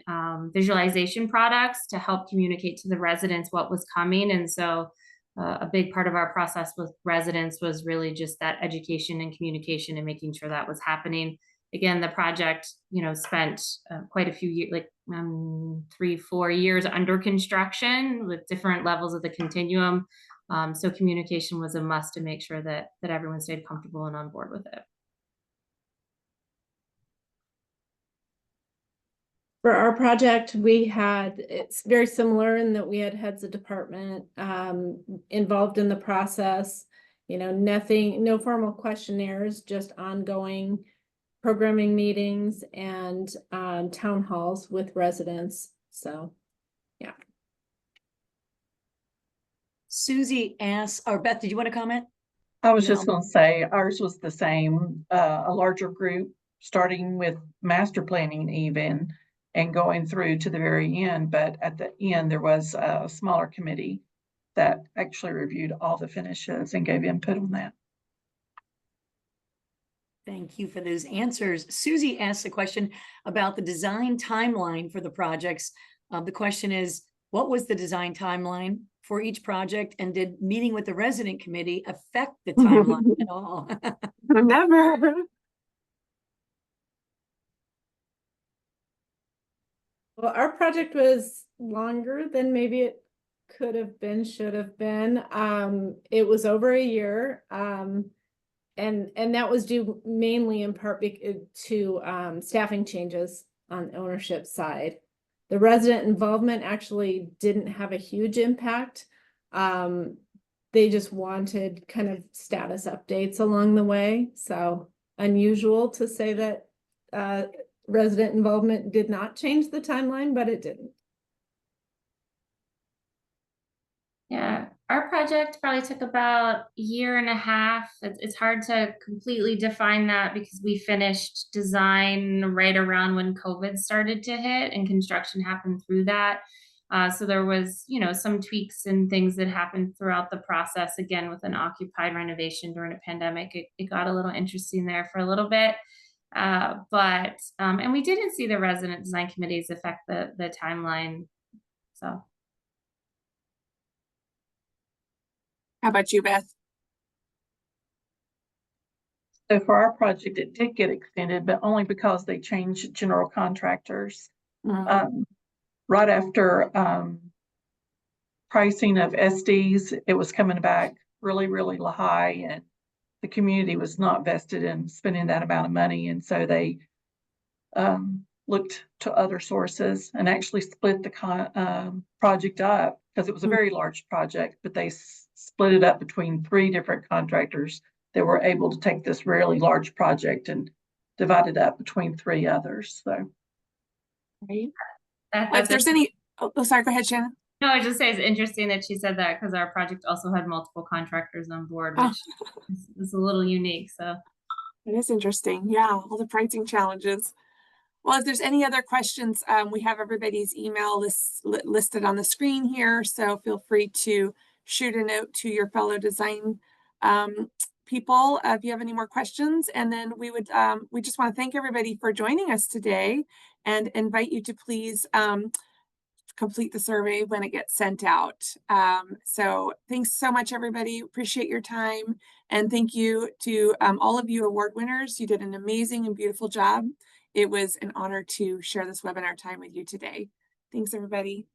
Speaker 2: visualization products to help communicate to the residents what was coming. And so a big part of our process with residents was really just that education and communication and making sure that was happening. again, the project, spent quite a few years, like 3-4 years under construction with different levels of the continuum. So communication was a must to make sure that everyone stayed comfortable and on board with it.
Speaker 4: For our project, it's very similar in that we had heads of department involved in the process. No formal questionnaires, just ongoing programming meetings and town halls with residents. So, yeah.
Speaker 5: Susie asks, or Beth, did you want to comment?
Speaker 3: I was just going to say ours was the same, a larger group, starting with master planning even, and going through to the very end. But at the end, there was a smaller committee that actually reviewed all the finishes and gave input on that.
Speaker 5: Thank you for those answers. Susie asked a question about the design timeline for the projects. The question is, what was the design timeline for each project, and did meeting with the resident committee affect the timeline at all?
Speaker 1: Never.
Speaker 4: Well, our project was longer than maybe it could have been, should have been. It was over a year. And that was due mainly in part to staffing changes on ownership side. The resident involvement actually didn't have a huge impact. They just wanted kind of status updates along the way. So unusual to say that resident involvement did not change the timeline, but it didn't.
Speaker 2: Yeah, our project probably took about a year and a half. It's hard to completely define that because we finished design right around when COVID started to hit and construction happened through that. So there was, some tweaks and things that happened throughout the process. Again, with an occupied renovation during a pandemic, it got a little interesting there for a little bit. And we didn't see the resident design committees affect the timeline. So.
Speaker 1: How about you, Beth?
Speaker 3: So for our project, it did get extended, but only because they changed general contractors. Right after pricing of SDs, it was coming back really, really high, and the community was not vested in spending that amount of money. And so they looked to other sources and actually split the project up, because it was a very large project, but they split it up between 3 different contractors that were able to take this really large project and divide it up between 3 others. So,
Speaker 1: right. If there's any, sorry, go ahead, Shannon.
Speaker 2: No, I just say it's interesting that she said that, because our project also had multiple contractors on board, which is a little unique. So
Speaker 1: it is interesting. Yeah, all the pricing challenges. Well, if there's any other questions, we have everybody's email listed on the screen here. So feel free to shoot a note to your fellow design people if you have any more questions. And then we just want to thank everybody for joining us today and invite you to please complete the survey when it gets sent out. So thanks so much, everybody. Appreciate your time. And thank you to all of you award winners. You did an amazing and beautiful job. It was an honor to share this webinar time with you today. Thanks, everybody.